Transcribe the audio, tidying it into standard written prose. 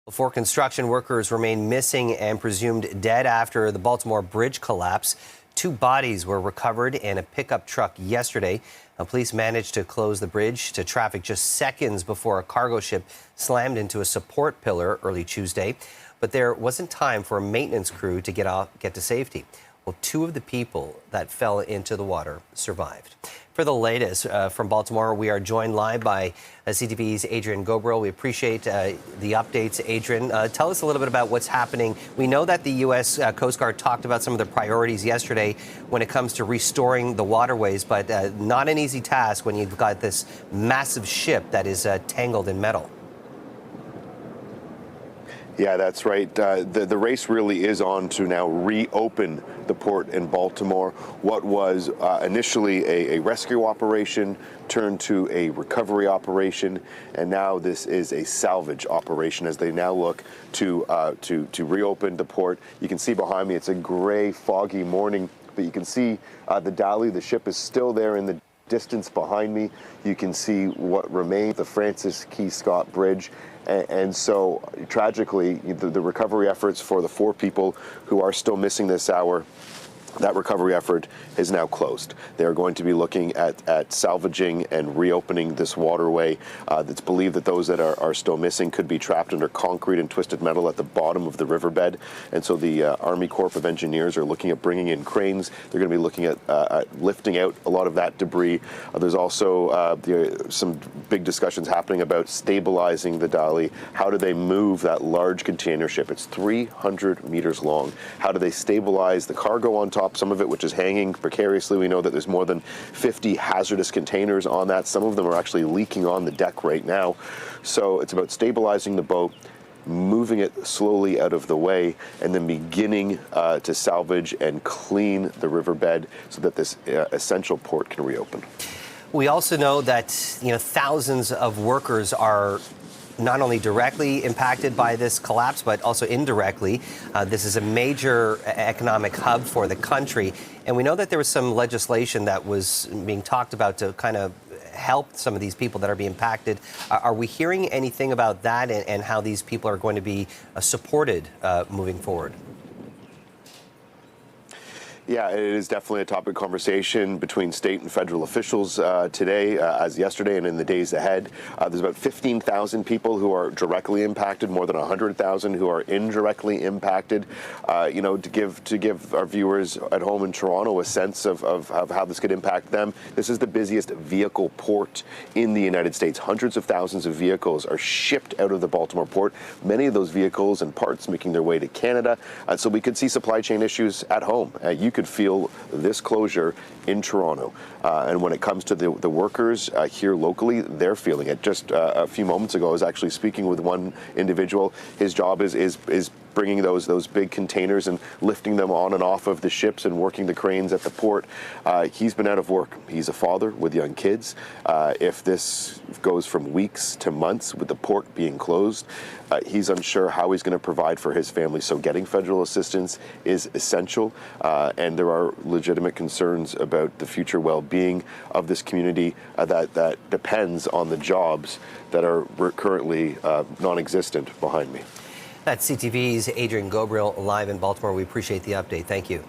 Four construction workers remain missing and presumed dead after the Baltimore bridge collapse. Two bodies were recovered in a pickup truck yesterday. Police managed to close the bridge to traffic just seconds before a cargo ship slammed into a support pillar early Tuesday. But there wasn't time for a maintenance crew to get to safety. Well, two of the people that fell into the water survived. For the latest from Baltimore, we are joined live by CTV's Adrian Gobriel. We appreciate the updates, Adrian. Tell us a little bit about what's happening. We know that the U.S. Coast Guard talked about some of the priorities yesterday when it comes to restoring the waterways, but not an easy task when you've got this massive ship that is tangled in metal. Yeah, that's right. The race really is on to now reopen the port in Baltimore. What was initially a rescue operation turned to a recovery operation, and now this is a salvage operation as they now look to reopen the port. You can see behind me, it's a gray, foggy morning, but you can see the Dali, the ship is still there in the distance behind me. You can see what remains, the Francis Key Scott Bridge. And so, tragically, the recovery efforts for the four people who are still missing this hour, that recovery effort is now closed. They're going to be looking at salvaging and reopening this waterway. It's believed that those that are still missing could be trapped under concrete and twisted metal at the bottom of the riverbed. And so the Army Corps of Engineers are looking at bringing in cranes. They're going to be looking at lifting out a lot of that debris. There's also some big discussions happening about stabilizing the Dali. How do they move that large container ship? It's 300 meters long. How do they stabilize the cargo on top? Some of it which is hanging precariously. We know that there's more than 50 hazardous containers on that. Some of them are actually leaking on the deck right now. So it's about stabilizing the boat, moving it slowly out of the way, and then beginning to salvage and clean the riverbed so that this essential port can reopen. We also know that thousands of workers are not only directly impacted by this collapse, but also indirectly. This is a major economic hub for the country. And we know that there was some legislation that was being talked about to kind of help some of these people that are being impacted. Are we hearing anything about that and how these people are going to be supported moving forward? Yeah, it is definitely a topic of conversation between state and federal officials today, as yesterday and in the days ahead. There's about 15,000 people who are directly impacted, more than 100,000 who are indirectly impacted. To give our viewers at home in Toronto a sense of how this could impact them, this is the busiest vehicle port in the United States. Hundreds of thousands of vehicles are shipped out of the Baltimore port. Many of those vehicles and parts making their way to Canada. So we could see supply chain issues at home. You could feel this closure in Toronto. And when it comes to the workers here locally, they're feeling it. Just a few moments ago, I was actually speaking with one individual. His job is bringing those big containers and lifting them on and off of the ships and working the cranes at the port. He's been out of work. He's a father with young kids. If this goes from weeks to months with the port being closed, he's unsure how he's going to provide for his family. So getting federal assistance is essential, and there are legitimate concerns about the future well-being of this community that depends on the jobs that are currently non-existent behind me. That's CTV's Adrian Gobriel live in Baltimore. We appreciate the update. Thank you.